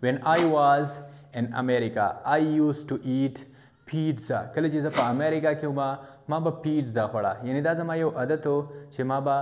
when I was in America I used to eat pizza. کله چې زه په امریکا کې ما به پیتزا خوړه، یعنی دا زما یو عادت و چې ما به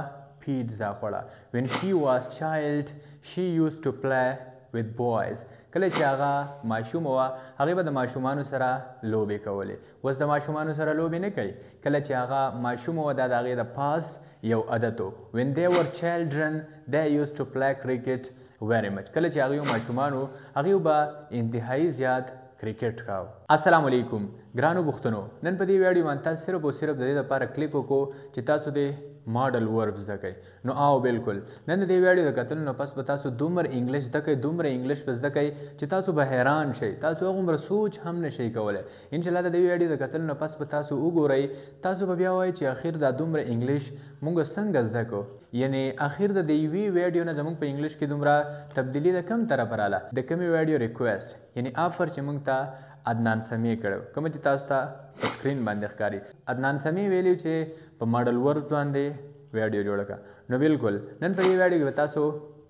پیتزا خوړه. when she was child she used to play with boys. کله چې هغه ماشوم وه هغې به د ماشومانو سره لوبې کولې. اوس د ماشومانو سره لوبې نه کوي. کله چې هغه ماشوم وه دا د هغې د پاست یو عادت و. when they were children they used to play cricket very much. کله چې هغوی ماشومان وو هغوی به انتهایی زیات کرکټ کاو. السلام علیکم ګرانو پښتنو، نن په دې ویډیو باندې تاسو صرف او صرف د دې لپاره کلیک وکړو چې تاسو د ماډل ورب زده کړئ. نو آو بالکل نن د دې ویډیو د کتلو نه پس به تاسو دومره انګلیش زده کړئ، دومره انګلیش به زده کړئ چې تاسو به حیران شئ، تاسو هغومره سوچ هم نشئ کولی. انشاءالله د دې ویډیو د کتلو نه پس به تاسو وګورئ، تاسو به بیا وایئ چې اخر دا دومره انګلیش مونږ څنګه زده کړو. یعنی اخر د دې یوې ویډیو نه زموږ په انګلیش کې دومره تبدیلي د کوم طرفه راله؟ د کومې ویډیو ریکویسټ یعنی آفر چې مونږ ته عدنان سمیع کړو، کومه چې تاسو ته په سکرین باندې ښکاري. عدنان سمیع ویلي چې په ماډل ورب باندې ویډیو جوړه کړه. نو بالکل نن په دې ویډیو کې تاسو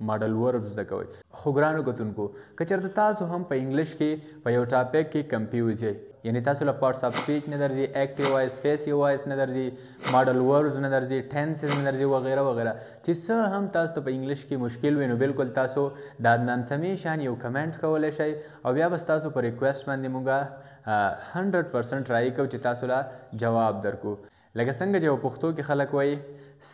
ماډل ورب زده کوئ. خو ګرانو کتونکو که چېرته تاسو هم په انګلیش کې په یو ټاپک کې کنفیوز یئ، یعنی تاسو له پارټس آف سپیچ نه درځي، ایکټیو وایس، پیسیو وایس نه درځي، ماډل وربز نه درځي، ټینسز نه درځي وغیره وغیره، چې څه هم تاسو ته په انګلیش کې مشکل وي، نو بالکل تاسو د عدنان سمیع شان یو کمنټ کولی شئ او بیا بس تاسو په ریکویسټ باندې مونږه 100% ټرای کوو چې تاسو له جواب درکو. لکه څنګه چې پښتو کې خلک وایي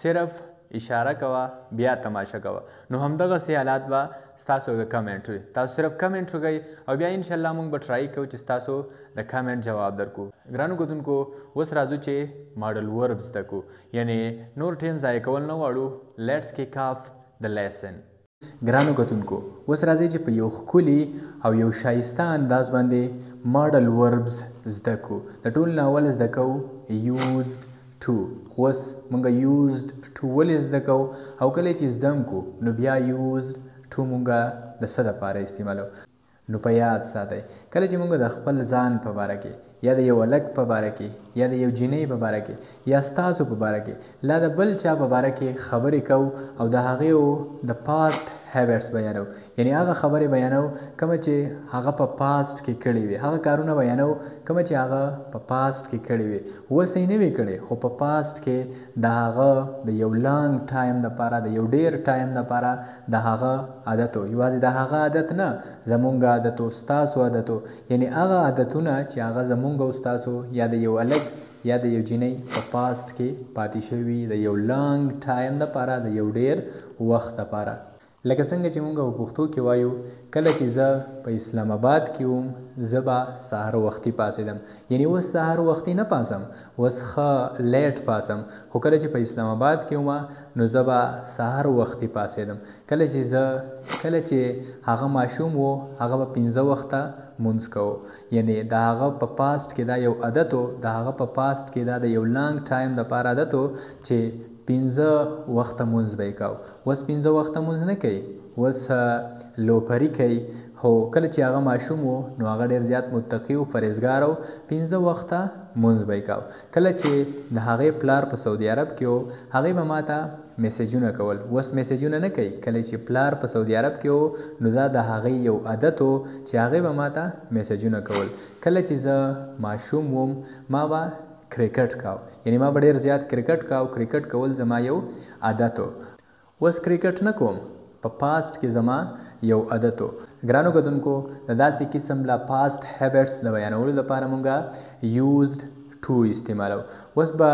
صرف اشاره کوه بیا تماشه کوه، نو همدغسې حالات به ستاسو د کمنټ وي. تاسو صرف کمنټ وکړئ او بیا انشاءالله موږ به ټرای کوو چې ستاسو د کمنټ جواب درکو. ګرانو کتونکو اوس راځو چې ماډل ورب زده کړو، یعنی نور ټایم ضایع کول نه غواړو. لیټس کیک آف د لیسن. ګرانو کتونکو اوس راځئ چې په یو ښکلي او یو ښایسته انداز باندې ماډل وربز زده کړو. د ټول نه اول زده کوو یوزډ ټو. اوس مونږ یوزډ ټو ولې زده کوو او کله چې زده هم کړو نو بیا یوزډ ټو مونږ د څه دپاره استعمالوو. نو په یاد ساتئ کله چې مونږ د خپل ځان په باره کې یا د یو هلک په باره کې یا د یو جینۍ په باره کې یا ستاسو په باره کې لا د بل چا په باره کې خبرې کوو او د هغې د پاست هیبټس بیانو، یعنی هغه خبرې بیانو کومه چې هغه په پاست کې کړې وي، هغه کارونه بیانو کومه چې هغه په پاست کې کړې وي. اوس یې نه وي کړې خو په پاست کې د هغه د یو لانګ ټایم دپاره، د یو ډېر ټایم دپاره د هغه عادت و. یوازې د هغه عادت نه، زمونږ عادت و، ستاسو عادت و، یعنی هغه عادتونه چې هغه زمونږ او ستاسو یا د یو هلک یا د یو جینۍ په پاست کې پاتې شوي د یو لانګ ټایم دپاره، د یو ډېر وخت دپاره. لکه څنګه چې مونږ په پښتو کې وایو کله چې زه په اسلام آباد کې وم زه به سهار وختي پاڅېدم، یعنی اوس سهار وختي نه پاسم، اوس ښه لیټ پاسم، خو کله چې په اسلام آباد کې وم نو زه به سهار وختي پاڅېدم. کله چې هغه ماشوم و هغه به 5 وخته مونځ کوو، یعنی د هغه په پاست کې دا یو عادت و، د هغه په پاست کې دا د یو لانګ ټایم دپاره عادت و چې 5 وخته مونځ به یې کوو. اوس 5 وخته مونځ نه کوي، اوس لوپري کوي. خو کله چې هغه ماشوم و نو هغه ډېر زیات متقي و، پرهیزګار و، 5 وخته مونځ به یې کوو. کله چې د هغې پلار په سعودي عرب کې و هغې به ما ته میسیجونه کول، اوس میسیجونه نه کوي. کله چې پلار په سعودي عرب کې و نو دا د هغې یو عادت و چې هغې به ما ته میسیجونه کول. کله چې زه ماشوم وم ما به کرکټ کاو، یعنی ما به ډېر زیات کرکټ کاو. کرکټ کول زما یو عادت و. اوس کرکټ نه کوم، په پاست کې زما یو عادت و. ګرانو کتونکو د داسې قسم له پاست هیبټس د بیانولو لپاره مونږه یوزډ ټو استعمالو. اوس به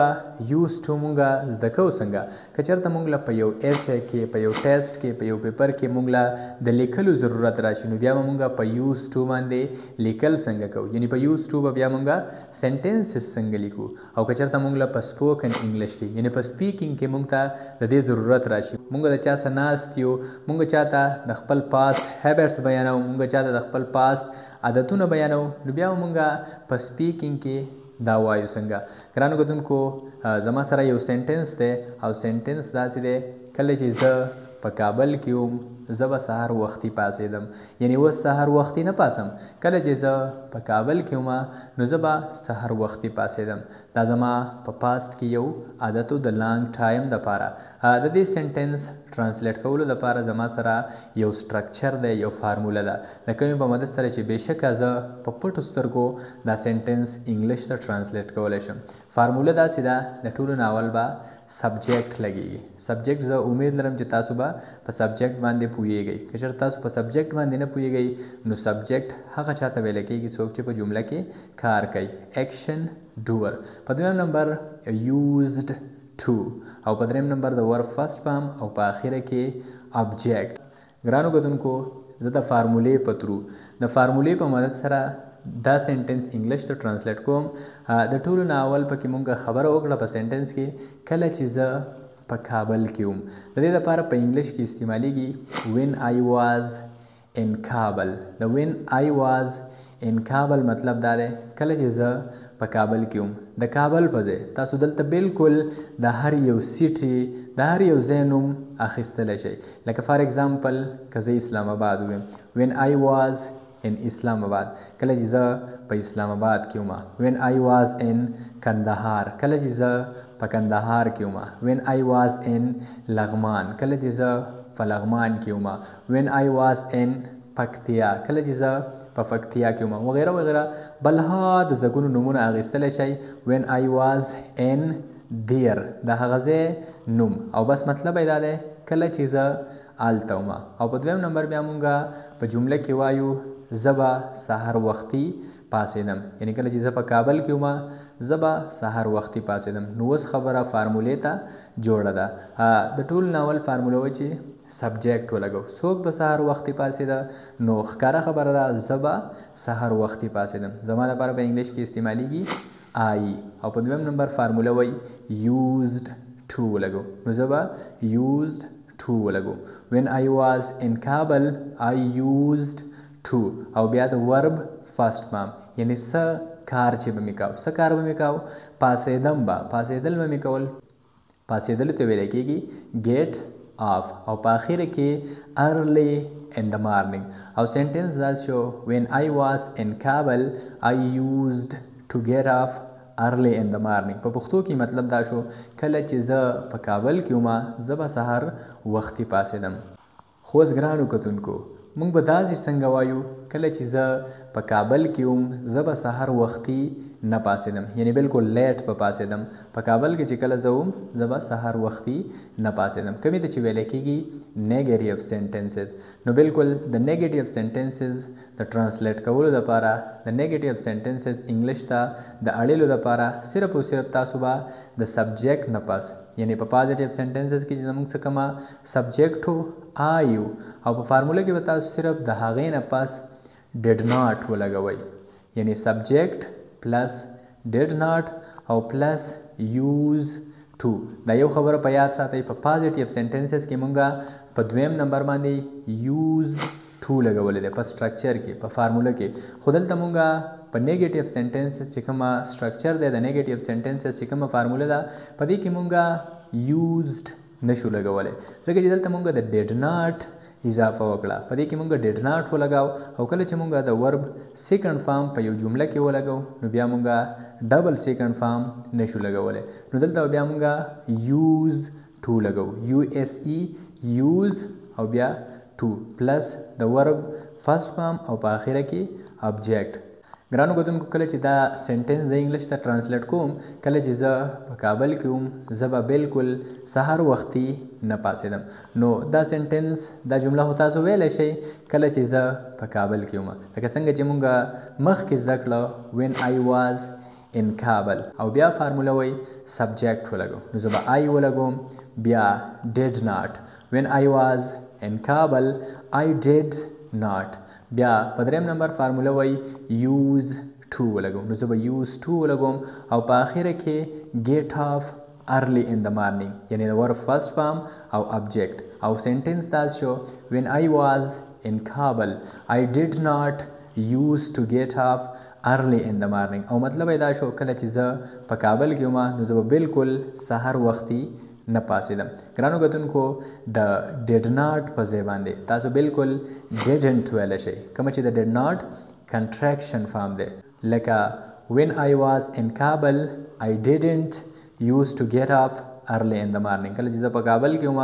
یوز ټو مونږه زده کوو څنګه. که چېرته مونږ له په یو ایسے کې، په یو ټیسټ کې، په یو پیپر کې مونږ له د لیکلو ضرورت راشي نو بیا به مونږه په یوز ټو باندې لیکل څنګه کوو، یعنی په یوز ټو به بیا مونږه سینټنسز څنګه لیکو. او که چېرته مونږ له په سپوکن انګلیش کې یعنی په سپیکینګ کې مونږ ته د دې ضرورت راشي، مونږ د چا سره ناست یو، مونږ چاته د خپل پاست هیبټس بیانو، مونږ چاته د خپل پاست عادتونه بیانو، نو بیا مونږه په سپیکینګ کې دا وایو څنګه. ګرانو کتونکو زما سره یو سینټنس دی او سینټنس داسې دی کله چې زه په کابل کې وم زه به سهار وختي پاڅېدم، یعنی اوس سهار وختي نه پاسم. کله چې زه په کابل کې وم نو زه به سهار وختي پاڅېدم. دا زما په پاست کې یو عادت و د لانګ ټایم دپاره. د دې سنټنس ترانسلیټ کولو لپاره زما سره یو سټرکچر دی، یو فارموله ده، د کومې په مدد سره چې بېشکه زه په پټو سترګو دا سنټنس انګلیش ته ترانسلیټ کولی شم. فارموله داسې ده، د ټولو ناول به سبجیکټ لګېږي. سبجیکټ زه امید لرم چې تاسو به په سبجیکټ باندې پوهیږئ. که چېرته تاسو په سبجیکټ باندې نه پوهیږئ نو سبجیکټ هغه چاته ویلی کېږي څوک چې په جمله کې کار کوي. ایکشن ډوور. په دویم نمبر یوزډ ټو، او په دریم نمبر د ورب فرسټ فارم، او په اخره کې ابجیکټ. ګرانو کتونکو زه د فارمولې په ترو د فارمولې په مدد سره دا سنټنس انګلیش ته ترانسلیټ کوم. د ټولو ناول پکې مونږ خبره وکړه په سنټنس کې کله چې زه په کابل کې وم. د دې لپاره په انګلیش کې استعمالیږي when I was in Kabul. د when I was in Kabul مطلب دا دی کله چې زه په کابل کې وم. د کابل په ځای تاسو دلته بالکل د هر یو سیټي د هر یو ځای نوم اخیستلی شئ. لکه فار ایگزامپل که زه اسلام آباد ویم when I was in اسلام آباد، کله چې زه په اسلام آباد کې وم. when I was in کندهار، کله چې زه په کندهار کې وم. when I was in لغمان، کله چې زه په لغمان کې وم. when I was in پکتیا، کله چې زه په پکتیا کې وم، وغیره وغیره. بلها د زګونو نومونه اخیستلی شئ. when I was in there د هغه ځای نوم، او بس مطلب یې دا دی کله چې زه هلته وم. او په دویم نمبر بیا مونږ په جمله کې وایو زه به سهار وختي پاڅېدم، یعنې کله چې زه په کابل کې وم زه به سهار وختي پاڅېدم. نو اوس خبره فارمولې ته جوړه ده. د ټول ناول فارموله وه چې سبجیکټ ولګو. څوک به سهار وختي پاڅېده؟ نو ښکاره خبره ده زه به سهار وختي پاڅېدم. زما لپاره په انګلیش کې استعمالیږي آی. او په دویم نمبر فارموله وایي یوزډ ټو ولګو. نو زه به یوزډ ټو ولګو. when I was in Kabul I used to، او بیا د ورب فرسټ فارم، یعنی څه کار چې به مې کاو، څه کار به مې کاو، پاڅېدم به، پاڅېدل به مې کول. پاڅېدلو ته ویلی کېږي get off. او په اخره کې early in the morning. او سنټنس دا شو when I was in Kabul I used to get off early in the morning. په پښتو کې مطلب دا شو کله چې زه په کابل کې وم زه به سهار وختي پاڅېدم. خو اوس ګرانو کتونکو موږ به داسې څنګه وایو کله چې زه په کابل کې وم زه به سهار وختي نه پاڅېدم، یعنی بالکل لیټ به پاڅېدم. په کابل کې چې کله زه وم زه به سهار وختي نه پاڅېدم. کومې ته چې ویلی کېږي نیګیټیو سنټنسز. نو بالکل د نیګیټیو سنټنسز د ترانسلیټ کولو لپاره د نیګیټیو سنټنسز انګلیش ته د اړېلو لپاره صرف او صرف تاسو به د سبجیکټ نه پس، یعنی په پازیټیو سنټنسز کې چې زموږ څه کومه سبجیکټ و آیو، او په فارموله کې به تاسو صرف د هغې نه پس ډیډ ناټ ولګوئ، یعنی سبجیکټ پلس ډیډ ناټ او پلس یوز ټو. دا یو خبره په یاد ساتئ په پازیټیو سنټنسز کې مونږه په دویم نمبر باندې یوز ټو لګولی دی په سټرکچر کې په فارموله کې. خو دلته مونږه په نیګیټیو سنټنسز چې کومه سټرکچر دی د نیګیټیو سنټنسز چې کومه فارموله ده په دې کې مونږه یوزډ نشو لګولی ځکه چې دلته مونږ د ډیډ ناټ اضافه وکړه. په دې کې مونږ ډیډ ناټ ولګاو، او کله چې مونږ د ورب سیکنډ فارم په یو جمله کې ولګو نو بیا مونږ ډبل سیکنډ فارم نشو لګولی. نو دلته بیا مونږ یوز ټو لګو، یو ایس ای یوز او بیا ټو پلس د ورب فرسټ فارم او په اخره کې ابجیکټ. ګرانو کتونکو کله چې دا سنټنس د انګلیش ته ترانسلیټ کوم کله چې زه په کابل کې وم زه به بالکل سهار وختي نه پاڅېدم. نو دا سنټنس دا جمله خو تاسو ویلی شئ کله چې زه په کابل کې وم، لکه څنګه چې مونږ مخکې زده کړه when I was in Kabul. او بیا فارموله وایي سبجیکټ ولګو. نو زه به آی ولګوم بیا ډیډ ناټ. when I was in Kabul I did not. بیا په دریم نمبر فارموله وایي یوز ټو ولګوم. نو زه به یوز ټو ولګوم او په اخره کې get off early in the morning، یعنی د ورب فرسټ فارم او ابجیکټ. او سنټنس دا شو when I was in Kabul I did not used to get off early in the morning. او مطلب یې دا شو کله چې زه په کابل کې وم نو زه به بالکل سهار وختي نه پاڅېدم. ګرانو کتونکو د ډیډ ناټ په ځای باندې تاسو بالکل ډیډنټ ویلی شئ، کومه چې د ډیډ ناټ کنټریکشن فارم دی، لکه when I was in Kabul I didn't used to get off early in the morning कले چې زه په کابل کې وم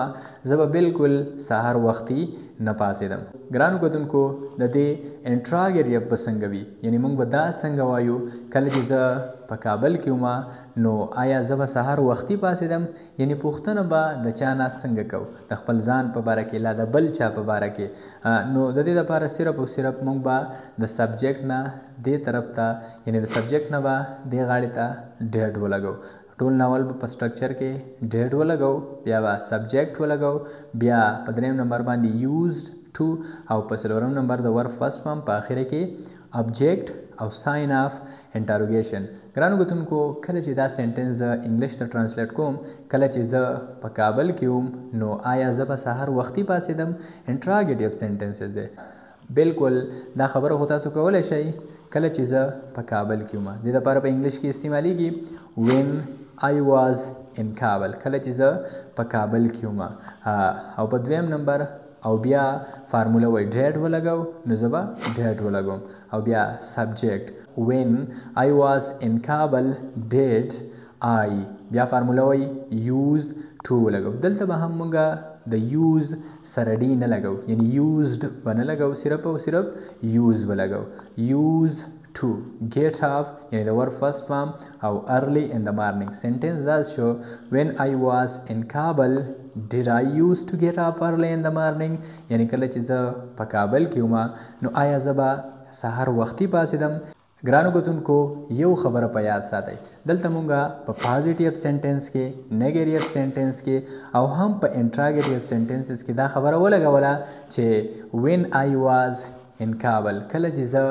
زه به بالکل سهار وختي نه پاسېدم ګرانو کتونکو د دې انټراګریف به څنګه وي یعنی موږ به دا څنګه وایو کله چې زه په کابل کې وم نو آیا زه به سهار وختي پاسېدم یعنی پوښتنه به د چا نه څنګه کوو د خپل ځان په باره کې لا د بل چا په باره کې نو د دې لپاره صرف او صرف موږ به د سبجیکټ نه دې طرف ته یعنی د سبجیکټ نه به دې غاړې ته ډیډ ولګو ټول ناول په سټرکچر کې ډیډ ولګو بیا به سبجیکټ ولګو بیا په دریم نمبر باندې یوزډ ټو او په څلورم نمبر د ورب فرست فارم په اخره کې ابجیکټ او ساين اف انټروګیشن ګرانو کتونکو کله چې دا سنټنس انګلیش ته ترانسلیټ کوم کله چې زه په کابل کې وم نو آیا زه به سهار وختي پاسېدم انټراګیټیو سنټنسز دی بالکل دا خبره خو تاسو کولی شئ کله چې زه په کابل کې وم دې لپاره په انګلیش کې استعمالیږي when I was in کابل کله چې زه په کابل کې وم او په دویم نمبر او بیا فارموله وای ډیډ ولګو نو زه به ډیډ ولګوم او بیا سبجیکټ when I was in کابل did I بیا فارموله وای use to ولګو دلته به هم موږ د used سره ډي نه لګو یعنی used به نه لګو صرف او صرف use به لګو use to get up یعنی د ور فرست فارم او early in the morning sentence does show when I was in Kabul did I used to get up early in the morning یعنی کله چې زه په کابل کې وم نو آیا زه به سهار وختي پاسېدم ګرانو کتونکو یو خبره په یاد ساتئ دلته مونږه په پازیټیو سنټنس کې نیګیټیو سنټنس کې او هم په انټراګیټیو سنټنسز کې دا خبره ولګوله چې when I was in کابل کله چې زه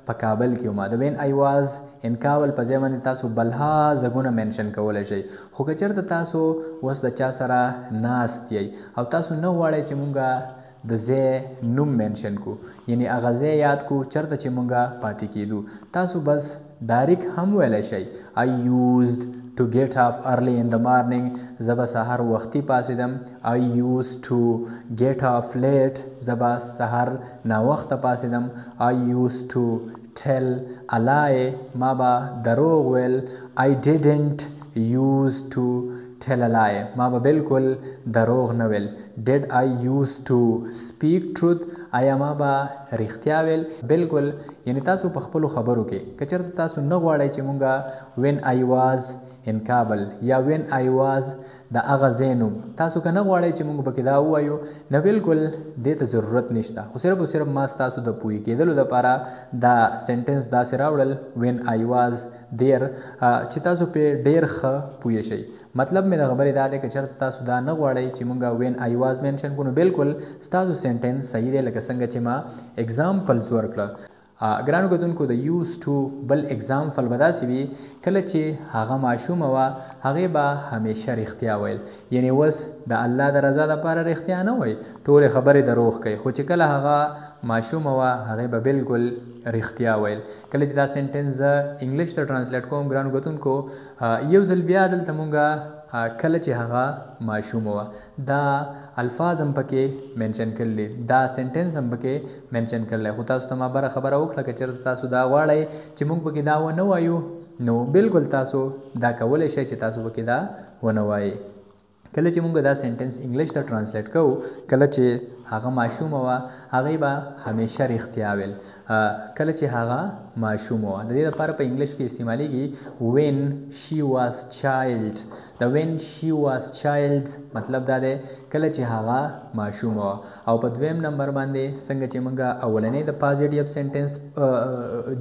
په کابل کې وم د when I was in کابل په ځای باندې تاسو بلها ځایونه منشن کولی شئ خو که چېرته تاسو اوس د چا سره ناست یئ او تاسو نه غواړئ چې مونږه د ځای نوم منشن کو یعنی هغه ځای یاد کو چېرته چې مونږه پاتې کېدو تاسو بس ډایرکټ هم ویلی شئ I used to get up early in the morning زه به سهار وختي پاسېدم I used to get up late زه به سهار ناوخته پاسېدم I used to tell a lie ما به دروغ ویل I didn't used to tell a lie ما به بالکل دروغ نه ویل did I used to speak truth آیا ما به رښتیا ویل بالکل یعنی تاسو په خپلو خبرو کې که چېرته تاسو نه غواړئ چې مونږه when I was in کابل یا when I was د هغه ځای نوم تاسو که نه غواړئ چې مونږ پکې دا ووایو نه بالکل دې ته ضرورت نشته خو صرف او صرف ما ستاسو د پوهې کېدلو دپاره دا سنټنس داسې راوړل when I was there چې تاسو پرې ډېر ښه پوه شئ مطلب مې د خبرې دا دی که چېرته تاسو دا نه غواړئ چې مونږ when I was منشن کړو نو بالکل ستاسو سنټنس صحیح دی لکه څنګه چې ما اګزامپلز ورکړه ګرانو کتونکو د یوز ټو بل اګزامپل به داسې وي کله چې هغه ماشومه وه هغې به همیشه رښتیا ویل یعنی اوس د الله د رضا دپاره رښتیا نه وایي ټولې خبرې دروغ کوي خو چې کله هغه ماشومه وه هغې به بالکل رښتیا ویل کله چې دا سنټنس زه انګلیش ته ټرانسلیټ کوم ګرانو کتونکو یو ځل بیا دلته مونږه کله چې هغه ماشومه وه دا الفاظ هم پکې منشن کړلی دا سنټنس هم پکې منشن کړلی خو تاسو ته ما بره خبره وکړه که چېرته تاسو دا غواړئ چې موږ پکې دا ونه وایو نو بالکل تاسو دا کولی شئ چې تاسو پکې دا ونه وایئ کله چې موږ دا سنټنس انګلیش ته ټرانسلیټ کوو کله چې هغه ماشومه وه هغې به همیشه رښتیا ویل کله چې هغه ماشومه وه د دې لپاره په انګلیش کې استعمالیږي when she was child د when she was child مطلب دا دی کله چې هغه ماشومه وه او په دویم نمبر باندې څنګه چې موږ اولنۍ د پازیټیو سنټنس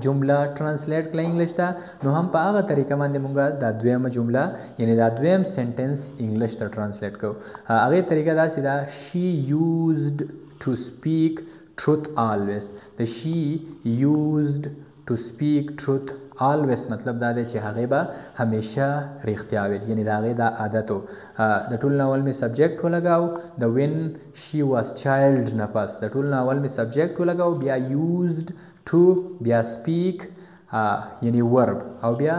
جمله ټرانسلیټ کړله انګلیش ته نو هم په هغه طریقه باندې موږ دا دویمه جمله یعنی دا دویم سنټنس انګلیش ته ټرانسلیټ کوو هغې طریقه داسې ده she used to speak truth always the she used to speak truth always مطلب دا دی چې هغې به همیشه رښتیا ویل یعنی د هغې دا عادت و د ټول ناول مې سبجیکټ ولګاو د when she was child نه پس د ټول ناول مې سبجیکټ ولګاو بیا used to بیا speak یعنی ورب او بیا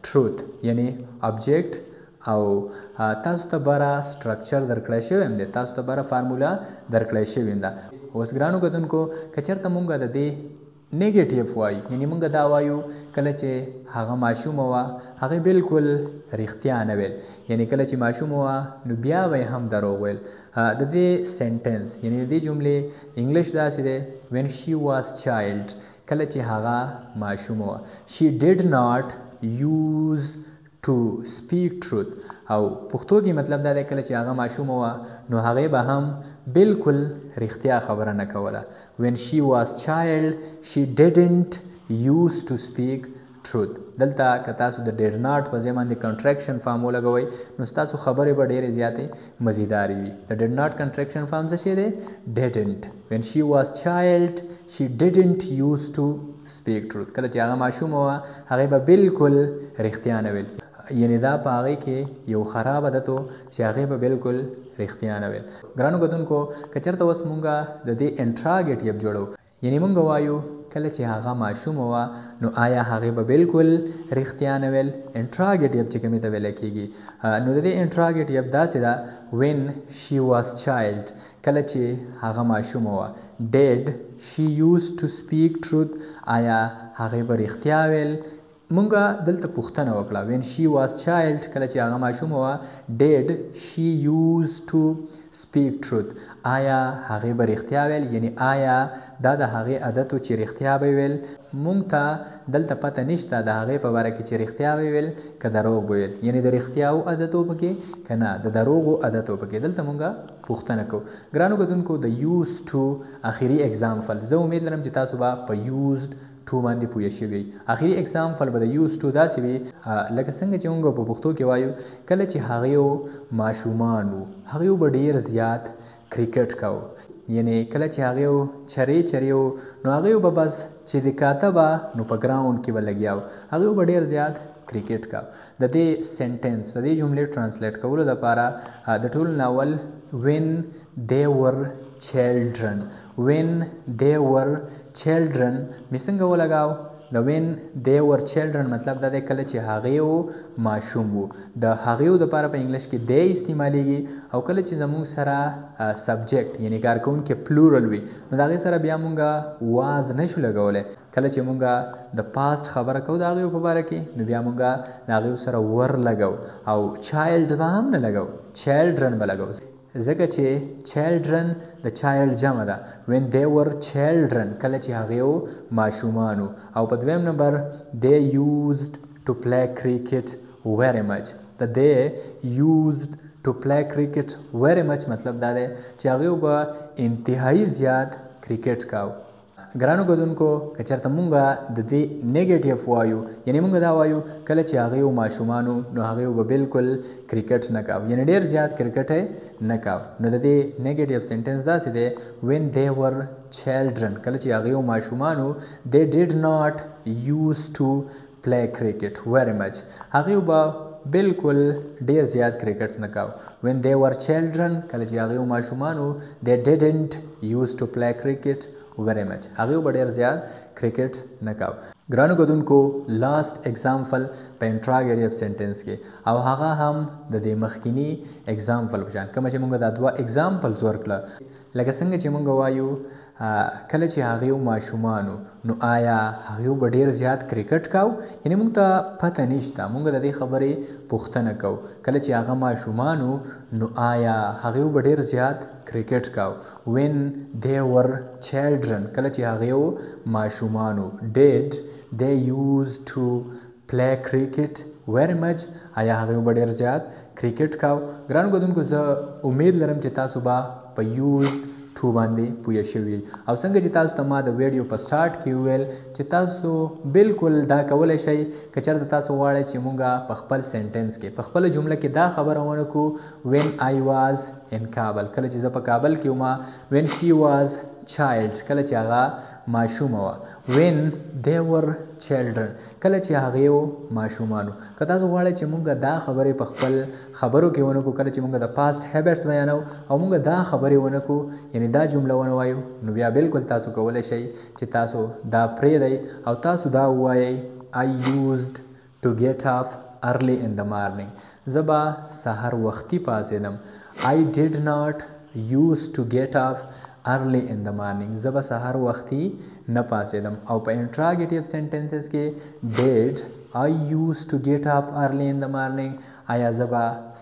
truth یعنی object او تاسو ته بره سټرکچر درکړی شوی هم دی تاسو ته بره فارموله درکړی شوې ده اوس ګرانو کتونکو که چېرته مونږ د دې نیگیټیو وایو یعنی موږ دا وایو کله چې هغه ماشوم وه هغې بالکل رښتیا نه ویل یعنی کله چې ماشوم وه نو بیا به یې هم دروغ ویل د دې سنټنس یعنی د دې جملې انګلیش داسې دی when she was child کله چې هغه ماشوم وه she did not use to speak truth او پښتو کې مطلب دا دی کله چې هغه ماشوم وه نو هغې به هم بالکل رښتیا خبره نه کوله when she was child she didn't use to speak truth دلته که تاسو د did not په ځای باندې contraction فارم ولګوئ نو ستاسو خبرې به ډېرې زیاتې مزیدارې وي د did not contraction فارم څه شی دی didn't when she was child she didn't use to speak truth کله چې هغه ماشوم وه هغې به بالکل رښتیا نه ویل یعنی دا په هغې کې یو خراب عادت و چې هغې به بالکل رښتیا نه ویل ګرانو کتونکو که چېرته اوس مونږ د دې انټراګیټیو جوړو یعنی مونږ وایو کله چې هغه ماشوم وه نو آیا هغې به بالکل رښتیا نه ویل انټراګیټیو چې کومې ته ویلی کېږي نو د دې انټراګیټیو داسې ده when she was child کله چې هغه ماشوم وه did she used to speak truth آیا هغې به رښتیا ویل مونږه دلته پوښتنه وکړه when she was child کله چې هغه ماشوم وه did she used to speak truth آیا هغې به رښتیا ویل یعنی آیا دا د هغې عادت و چې رښتیا به ویل مونږ ته دلته پته نشته د هغې په باره کې چې رښتیا به ویل که دروغ به ویل یعنی د رښتیاو عادت و پکې که نه د دروغو عادت و پکې دلته مونږه پوښتنه کوو ګرانو کتونکو د used to اخري اگزامپل زه امید لرم چې تاسو به په used to باندې پوه شوي اخري اگزامپل به د used to داسې وي لکه څنګه چې موږ په پښتو کې وایو کله چې هغې ماشومان وو هغې به ډېر زیات کرکټ کوو یعنی کله چې هغې چرې وو نو هغې به بس چې د کاته به نو په ګراوند کې به لګیا وو هغې به ډېر زیات کرکټ کوو د دې سنټنس د دې جملې ټرانسلیټ کولو دپاره د ټول ناول when they were children مې څنګه ولګاو د when they were children مطلب دا دی کله چې هغې ماشوم وو د هغې دپاره په انګلیش کې دی استعمالیږي او کله چې زموږ سره سبجیکټ یعنی کارکوونکی پلورل وي نو د هغې سره بیا مونږ واز نشو لګولی کله چې مونږ د پاست خبره کوو د هغې په باره کې نو بیا مونږ د هغې سره ور لګو او چایلډ به هم نه لګو چایلډرن به لګو ځکه چې چایلډرن د چایلډ جمع ده when they were children کله چې هغې ماشومان او په دویم نمبر they used to play cricket very much they used to play cricket very much مطلب دا دی چې هغې به انتهایی زیات کرکټ کاو ګرانو کتونکو که چېرته مونږ د دې نیګیټیو وایو یعنی مونږ دا وایو کله چې هغې ماشومانو نو هغې به بالکل کرکټ نه کاو یعنی ډېر زیات کرکټ نه کاو نو د دې نیګیټیو سنټنس داسې دی when they were children کله چې هغې ماشومانو they did not use to play cricket very much هغې به بالکل ډېر زیات کرکټ نه کاو when they were children کله چې هغې ماشومانو they didn't use to play cricket very much هغې به ډېر زیات کرکټ نه کاو ګرانو کتونکو لاست اگزامپل په انټراګیټیو سنټنس کې او هغه هم د دې مخکینی اگزامپل په شان کومه چې موږ دا دوه اگزامپلز ورکړه لکه څنګه چې موږ وایو کله چې هغې ماشومانو نو آیا هغې به ډېر زیات کرکټ کاو یعنی موږ ته پته نشته موږ د دې خبرې پوښتنه کوو کله چې هغه ماشومانو نو آیا هغې به ډېر زیات کرکټ کاو when they were children کله چې هغې ماشومانو did they used to play cricket very much آیا هغې به ډېر زیات کرکټ کاو ګرانو کتونکو زه امید لرم چې تاسو به په used to باندې پوه شوي او څنګه چې تاسو ته ما د ویډیو په سټارټ کې وویل چې تاسو بالکل دا کولی شئ که چېرته تاسو غواړئ چې موږ په خپل سنټنس کې په خپله جمله کې دا خبره ونه کړو when I was in Kabul کله چې زه په کابل کې وم when she was child کله چې هغه ماشومه وه when they were children کله چې هغې ماشومانو که تاسو غواړئ چې موږ دا خبرې په خپل خبرو کې ونه کړو کله چې موږ د پاست هیبټس بیانو او موږ دا خبرې ونه کړو یعنی دا جمله ونه وایو نو بیا بالکل تاسو کولی شئ چې تاسو دا پرېږدئ او تاسو دا ووایئ I used to get up early in the morning زه به سهار وختي پاڅېدم I did not used to get up early in the morning जब सहर वक्ती न पासेदम और पे interrogative sentences के did I use to get up early in the morning आया जब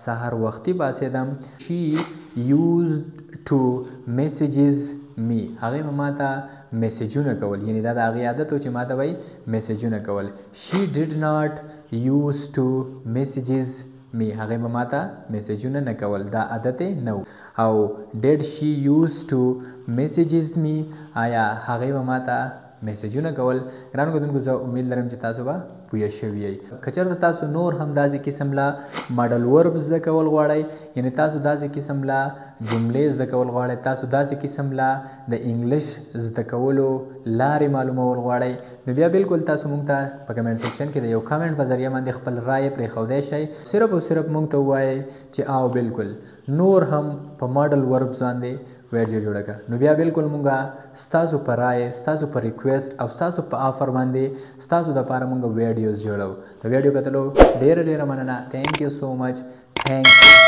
सहर वक्ती पासेदम she use to messages me हगे माता मैसेजून कवल यानी दादा आगे आदत हो माता भाई मैसेजून कवल she did not use to messages me हगे माता मैसेजून न कवल दा आदते नौ और did she use to messages me आया हगे माता मैसेजून कवल ग्रान को दुनको जो उम्मीद लरम چې تاسو به پوه شوي یې کچر تاسو نور هم داسې قسم لا ماډل وربز زده کول غواړئ یعنی تاسو داسې قسم لا جملې زده کول غواړئ تاسو داسې قسم لا د انګلیش زده کولو لارې معلومول غواړئ نو بیا بالکل تاسو مونږ ته په کمنټ سیکشن کې د یو کمنټ په ذریعه باندې خپل رائے پرېښودی شئ صرف او صرف مونږ ته ووایئ چې آو بالکل نور هم په ماډل وربز باندې ویډیو جوړه کړه نو بیا بالکل مونږه ستاسو په رائے ستاسو په ریکویسټ او ستاسو په آفر باندې ستاسو د لپاره مونږ ویډیوز جوړو د ویډیو کتلو ډېره مننه تھینک یو سو مچ تھینک